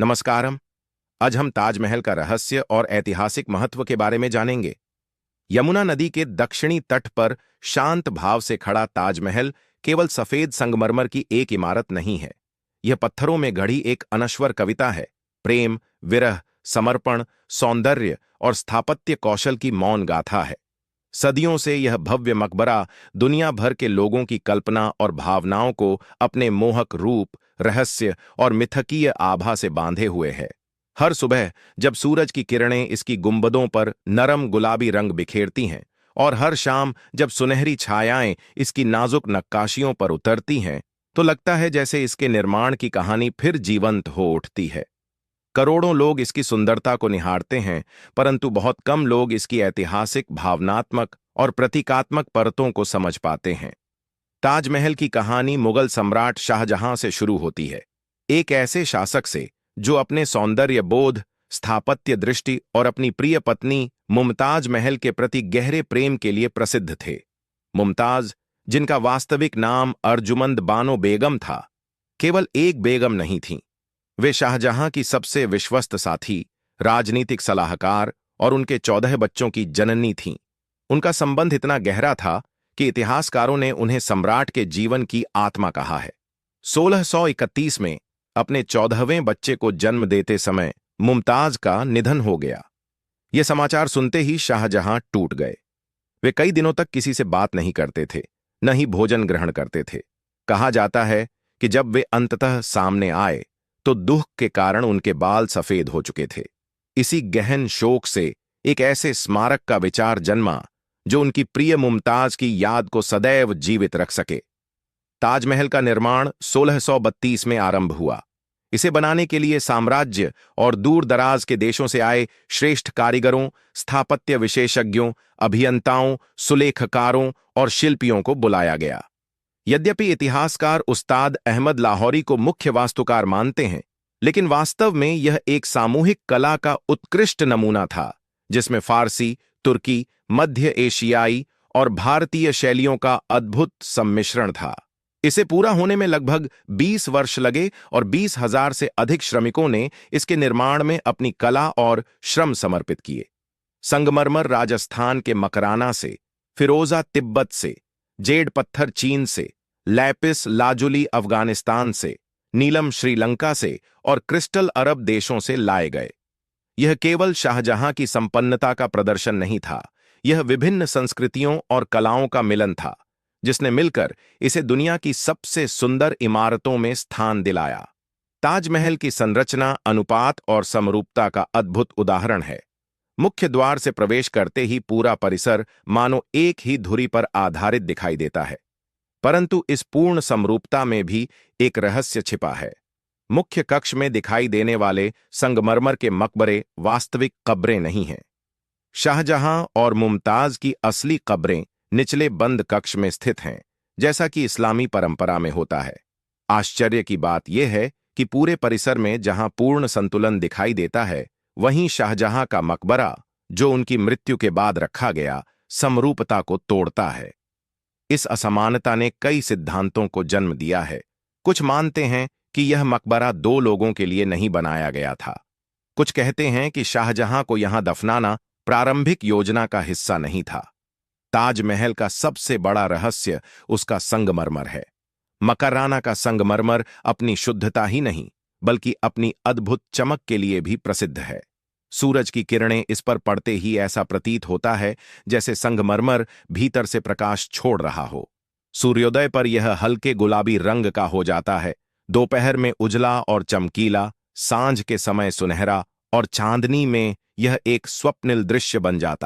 नमस्कारम। आज हम ताजमहल का रहस्य और ऐतिहासिक महत्व के बारे में जानेंगे। यमुना नदी के दक्षिणी तट पर शांत भाव से खड़ा ताजमहल केवल सफेद संगमरमर की एक इमारत नहीं है। यह पत्थरों में गढ़ी एक अनश्वर कविता है। प्रेम, विरह, समर्पण, सौंदर्य और स्थापत्य कौशल की मौन गाथा है। सदियों से यह भव्य मकबरा दुनिया भर के लोगों की कल्पना और भावनाओं को अपने मोहक रूप, रहस्य और मिथकीय आभा से बांधे हुए है। हर सुबह जब सूरज की किरणें इसकी गुंबदों पर नरम गुलाबी रंग बिखेरती हैं और हर शाम जब सुनहरी छायाएं इसकी नाजुक नक्काशियों पर उतरती हैं, तो लगता है जैसे इसके निर्माण की कहानी फिर जीवंत हो उठती है। करोड़ों लोग इसकी सुंदरता को निहारते हैं, परंतु बहुत कम लोग इसकी ऐतिहासिक, भावनात्मक और प्रतीकात्मक परतों को समझ पाते हैं। ताजमहल की कहानी मुगल सम्राट शाहजहां से शुरू होती है, एक ऐसे शासक से जो अपने सौंदर्य बोध, स्थापत्य दृष्टि और अपनी प्रिय पत्नी मुमताज महल के प्रति गहरे प्रेम के लिए प्रसिद्ध थे। मुमताज, जिनका वास्तविक नाम अर्जुमंद बानो बेगम था, केवल एक बेगम नहीं थीं। वे शाहजहां की सबसे विश्वस्त साथी, राजनीतिक सलाहकार और उनके 14 बच्चों की जननी थीं। उनका संबंध इतना गहरा था कि इतिहासकारों ने उन्हें सम्राट के जीवन की आत्मा कहा है। 1631 में अपने 14वें बच्चे को जन्म देते समय मुमताज का निधन हो गया। यह समाचार सुनते ही शाहजहां टूट गए। वे कई दिनों तक किसी से बात नहीं करते थे, न ही भोजन ग्रहण करते थे। कहा जाता है कि जब वे अंततः सामने आए तो दुख के कारण उनके बाल सफेद हो चुके थे। इसी गहन शोक से एक ऐसे स्मारक का विचार जन्मा जो उनकी प्रिय मुमताज की याद को सदैव जीवित रख सके। ताजमहल का निर्माण 1632 में आरंभ हुआ। इसे बनाने के लिए साम्राज्य और दूर दराज के देशों से आए श्रेष्ठ कारीगरों, स्थापत्य विशेषज्ञों, अभियंताओं, सुलेखकारों और शिल्पियों को बुलाया गया। यद्यपि इतिहासकार उस्ताद अहमद लाहौरी को मुख्य वास्तुकार मानते हैं, लेकिन वास्तव में यह एक सामूहिक कला का उत्कृष्ट नमूना था, जिसमें फारसी, तुर्की, मध्य एशियाई और भारतीय शैलियों का अद्भुत सम्मिश्रण था। इसे पूरा होने में लगभग 20 वर्ष लगे और 20,000 से अधिक श्रमिकों ने इसके निर्माण में अपनी कला और श्रम समर्पित किए। संगमरमर राजस्थान के मकराना से, फिरोजा तिब्बत से, जेड पत्थर चीन से, लैपिस लाजुली अफगानिस्तान से, नीलम श्रीलंका से और क्रिस्टल अरब देशों से लाए गए। यह केवल शाहजहां की संपन्नता का प्रदर्शन नहीं था, यह विभिन्न संस्कृतियों और कलाओं का मिलन था, जिसने मिलकर इसे दुनिया की सबसे सुंदर इमारतों में स्थान दिलाया। ताजमहल की संरचना, अनुपात और समरूपता का अद्भुत उदाहरण है। मुख्य द्वार से प्रवेश करते ही पूरा परिसर मानो एक ही धुरी पर आधारित दिखाई देता है, परंतु इस पूर्ण समरूपता में भी एक रहस्य छिपा है। मुख्य कक्ष में दिखाई देने वाले संगमरमर के मकबरे वास्तविक कब्रें नहीं हैं। शाहजहां और मुमताज की असली कब्रें निचले बंद कक्ष में स्थित हैं, जैसा कि इस्लामी परंपरा में होता है। आश्चर्य की बात यह है कि पूरे परिसर में जहां पूर्ण संतुलन दिखाई देता है, वहीं शाहजहां का मकबरा, जो उनकी मृत्यु के बाद रखा गया, समरूपता को तोड़ता है। इस असमानता ने कई सिद्धांतों को जन्म दिया है। कुछ मानते हैं कि यह मकबरा 2 लोगों के लिए नहीं बनाया गया था। कुछ कहते हैं कि शाहजहां को यहां दफनाना प्रारंभिक योजना का हिस्सा नहीं था। ताजमहल का सबसे बड़ा रहस्य उसका संगमरमर है। मकराना का संगमरमर अपनी शुद्धता ही नहीं, बल्कि अपनी अद्भुत चमक के लिए भी प्रसिद्ध है। सूरज की किरणें इस पर पड़ते ही ऐसा प्रतीत होता है जैसे संगमरमर भीतर से प्रकाश छोड़ रहा हो। सूर्योदय पर यह हल्के गुलाबी रंग का हो जाता है, दोपहर में उजला और चमकीला, सांझ के समय सुनहरा और चांदनी में यह एक स्वप्निल दृश्य बन जाता है।